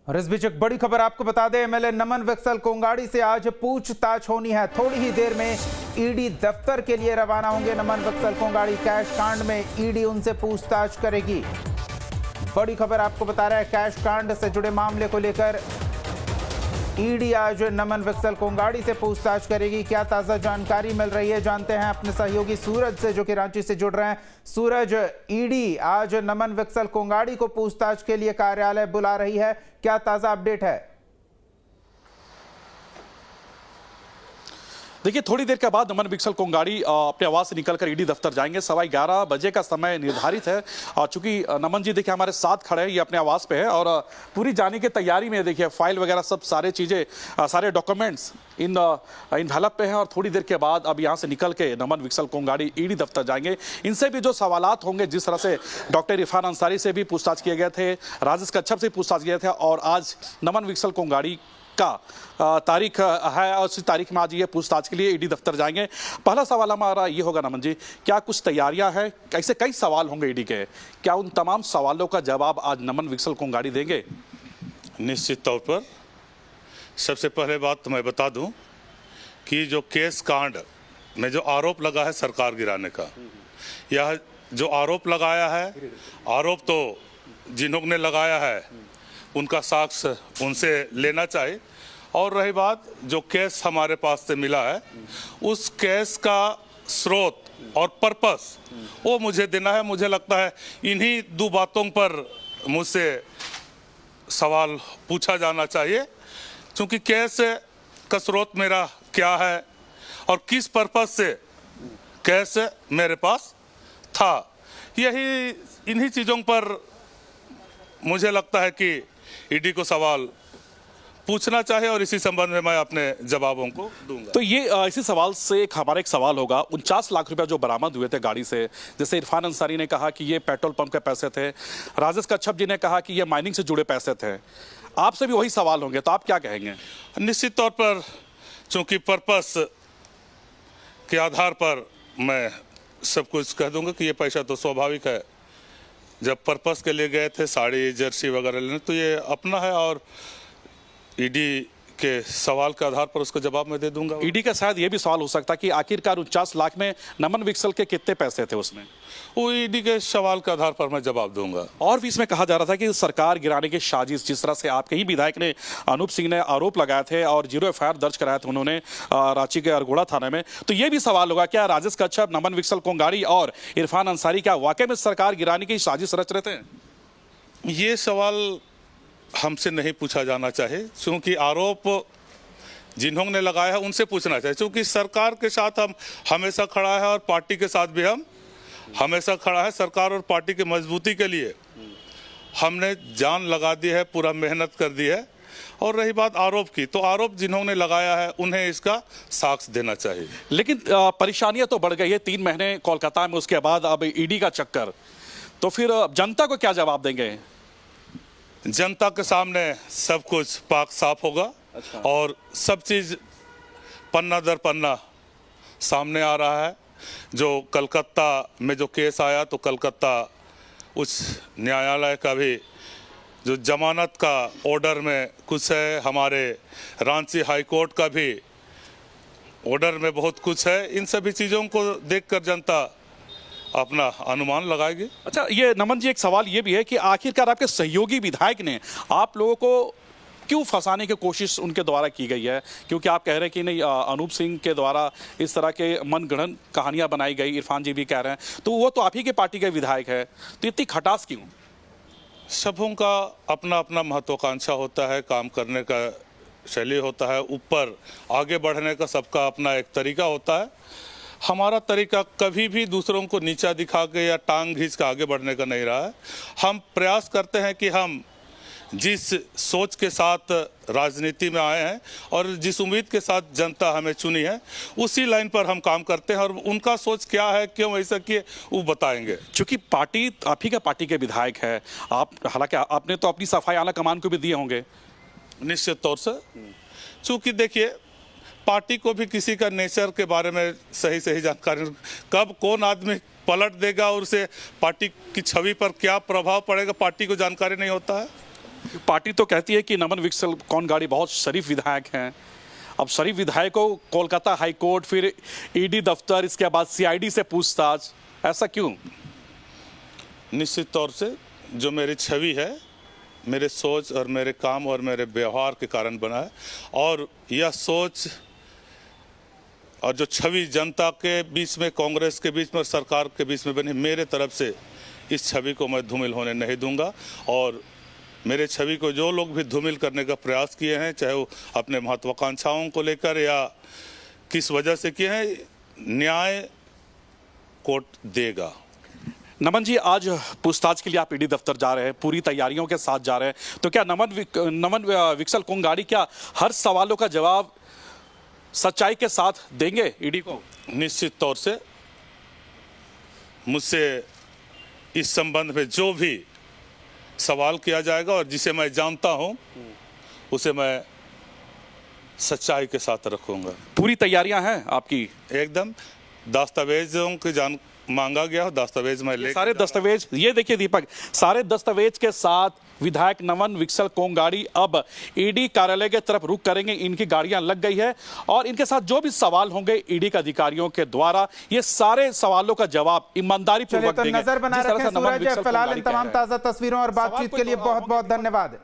और इस बीच एक बड़ी खबर आपको बता दें, एमएलए नमन विकसल कोंगाड़ी से आज पूछताछ होनी है। थोड़ी ही देर में ईडी दफ्तर के लिए रवाना होंगे नमन विकसल कोंगाड़ी। कैश कांड में ईडी उनसे पूछताछ करेगी। बड़ी खबर आपको बता रहा है, कैश कांड से जुड़े मामले को लेकर ईडी आज नमन विकसल कोंगाड़ी से पूछताछ करेगी। क्या ताजा जानकारी मिल रही है, जानते हैं अपने सहयोगी सूरज से, जो कि रांची से जुड़ रहे हैं। सूरज, ईडी आज नमन विकसल कोंगाड़ी को पूछताछ के लिए कार्यालय बुला रही है, क्या ताजा अपडेट है? देखिए, थोड़ी देर के बाद नमन विकसल कोंगाड़ी अपने आवास से निकलकर ईडी दफ्तर जाएंगे। 11:15 बजे का समय निर्धारित है। चूंकि नमन जी देखिए हमारे साथ खड़े हैं, ये अपने आवास पे है और पूरी जाने की तैयारी में देखिए फाइल वगैरह सब सारे चीजें सारे डॉक्यूमेंट्स इन एनवेलप पे हैं। और थोड़ी देर के बाद अब यहाँ से निकल के नमन विकसल कोंगाड़ी ईडी दफ्तर जाएंगे। इनसे भी जो सवालात होंगे, जिस तरह से डॉक्टर इरफान अंसारी से भी पूछताछ किए गए थे, राजेश कच्छप से पूछताछ किए थे, और आज नमन विकसल कोंगाड़ी का तारीख है और उसी तारीख में आज ये पूछताछ के लिए ईडी दफ्तर जाएंगे। पहला सवाल हमारा ये होगा नमन जी, क्या कुछ तैयारियां हैं? ऐसे कई सवाल होंगे ईडी के, क्या उन तमाम सवालों का जवाब आज नमन विकसल कोंगाड़ी देंगे? निश्चित तौर पर सबसे पहले बात तो मैं बता दूं कि जो केस कांड में जो आरोप लगा है सरकार गिराने का, यह जो आरोप लगाया है, आरोप तो जिन्होंने लगाया है उनका साक्ष्य उनसे लेना चाहिए। और रही बात जो केस हमारे पास से मिला है, उस केस का स्रोत और पर्पस वो मुझे देना है। मुझे लगता है इन्हीं दो बातों पर मुझसे सवाल पूछा जाना चाहिए, क्योंकि केस का स्रोत मेरा क्या है और किस पर्पस से केस मेरे पास था, यही इन्हीं चीज़ों पर मुझे लगता है कि ईडी को सवाल पूछना चाहिए और इसी संबंध में मैं अपने जवाबों को दूंगा। तो ये इसी सवाल से हमारा एक सवाल होगा, 49 लाख रुपया जो बरामद हुए थे गाड़ी से, जैसे इरफान अंसारी ने कहा कि ये पेट्रोल पंप के पैसे थे, राजेश कच्छप जी ने कहा कि ये माइनिंग से जुड़े पैसे थे, आपसे भी वही सवाल होंगे, तो आप क्या कहेंगे? निश्चित तौर पर चूंकि पर्पस के आधार पर मैं सब कुछ कह दूंगा कि ये पैसा तो स्वाभाविक है, जब पर्पस के लिए गए थे साड़ी जर्सी वगैरह लेने, तो ये अपना है और ईडी के सवाल के आधार पर उसका जवाब मैं दे दूंगा। ईडी का शायद ये भी सवाल हो सकता है कि आखिरकार 49 लाख में नमन विकसल के कितने पैसे थे उसमें? वो ईडी के सवाल के आधार पर मैं जवाब दूंगा। और भी इसमें कहा जा रहा था कि सरकार गिराने की साजिश, जिस तरह से आपके ही विधायक ने अनूप सिंह ने आरोप लगाए थे और 0 FIR दर्ज कराया था उन्होंने रांची के अरगोड़ा थाने में, तो ये भी सवाल होगा, क्या राजेश कच्छप, नमन विकसल कोंगाड़ी और इरफान अंसारी क्या वाकई में सरकार गिराने की साजिश रच रहे थे? ये सवाल हमसे नहीं पूछा जाना चाहिए, क्योंकि आरोप जिन्होंने लगाया है उनसे पूछना चाहिए, क्योंकि सरकार के साथ हम हमेशा खड़ा है और पार्टी के साथ भी हम हमेशा खड़ा है। सरकार और पार्टी की मजबूती के लिए हमने जान लगा दी है, पूरा मेहनत कर दी है। और रही बात आरोप की, तो आरोप जिन्होंने लगाया है उन्हें इसका साक्ष्य देना चाहिए। लेकिन परेशानियां तो बढ़ गई है, 3 महीने कोलकाता में, उसके बाद अब ईडी का चक्कर, तो फिर जनता को क्या जवाब देंगे? जनता के सामने सब कुछ पाक साफ होगा। अच्छा। और सब चीज़ पन्ना दर पन्ना सामने आ रहा है। जो कलकत्ता में जो केस आया, तो कलकत्ता उच्च न्यायालय का भी जो जमानत का ऑर्डर में कुछ है, हमारे रांची हाई कोर्ट का भी ऑर्डर में बहुत कुछ है। इन सभी चीज़ों को देखकर जनता अपना अनुमान लगाएगी। अच्छा, ये नमन जी एक सवाल ये भी है कि आखिरकार आपके सहयोगी विधायक ने आप लोगों को क्यों फंसाने की कोशिश उनके द्वारा की गई है? क्योंकि आप कह रहे हैं कि नहीं, अनूप सिंह के द्वारा इस तरह के मनगढ़ंत कहानियां बनाई गई, इरफान जी भी कह रहे हैं, तो वो तो आप ही के पार्टी के विधायक है, तो इतनी खटास क्यों? सबों का अपना अपना महत्वाकांक्षा होता है, काम करने का शैली होता है, ऊपर आगे बढ़ने का सबका अपना एक तरीका होता है। हमारा तरीका कभी भी दूसरों को नीचा दिखा के या टांग खींच के आगे बढ़ने का नहीं रहा है। हम प्रयास करते हैं कि हम जिस सोच के साथ राजनीति में आए हैं और जिस उम्मीद के साथ जनता हमें चुनी है, उसी लाइन पर हम काम करते हैं। और उनका सोच क्या है, क्यों ऐसा किए, वो बताएंगे। क्योंकि पार्टी आप ही का पार्टी के विधायक है आप, हालांकि आपने तो अपनी सफाई आला कमान को भी दिए होंगे। निश्चित तौर से, चूँकि देखिए पार्टी को भी किसी का नेचर के बारे में सही सही जानकारी, कब कौन आदमी पलट देगा और उसे पार्टी की छवि पर क्या प्रभाव पड़ेगा, पार्टी को जानकारी नहीं होता है। पार्टी तो कहती है कि नमन विकसल कोंगाड़ी बहुत शरीफ विधायक हैं। अब शरीफ विधायकों कोलकाता हाई कोर्ट, फिर ईडी दफ्तर, इसके बाद सीआईडी से पूछताछ, ऐसा क्यों? निश्चित तौर से जो मेरी छवि है, मेरे सोच और मेरे काम और मेरे व्यवहार के कारण बना है, और यह सोच और जो छवि जनता के बीच में, कांग्रेस के बीच में और सरकार के बीच में बनी, मेरे तरफ से इस छवि को मैं धूमिल होने नहीं दूंगा। और मेरे छवि को जो लोग भी धूमिल करने का प्रयास किए हैं, चाहे वो अपने महत्वाकांक्षाओं को लेकर या किस वजह से किए हैं, न्याय कोर्ट देगा। नमन जी, आज पूछताछ के लिए आप ईडी दफ्तर जा रहे हैं, पूरी तैयारियों के साथ जा रहे हैं, तो क्या नमन विकसल कोंगाड़ी क्या हर सवालों का जवाब सच्चाई के साथ देंगे ईडी को? निश्चित तौर से मुझसे इस संबंध में जो भी सवाल किया जाएगा और जिसे मैं जानता हूं, उसे मैं सच्चाई के साथ रखूंगा। पूरी तैयारियां हैं आपकी? एकदम। दस्तावेजों की जान मांगा गया हो, दस्तावेज मैं ले सारे दस्तावेज, ये देखिए दीपक, सारे दस्तावेज के साथ विधायक नमन विकसल कोंगाड़ी अब ईडी कार्यालय के तरफ रुख करेंगे। इनकी गाड़ियां लग गई है और इनके साथ जो भी सवाल होंगे ईडी के अधिकारियों के द्वारा, ये सारे सवालों का जवाब ईमानदारी पूर्वक देंगे। नजर बनाए रखें सूरज। फिलहाल इन तमाम ताजा तस्वीरों और बातचीत के लिए बहुत बहुत धन्यवाद।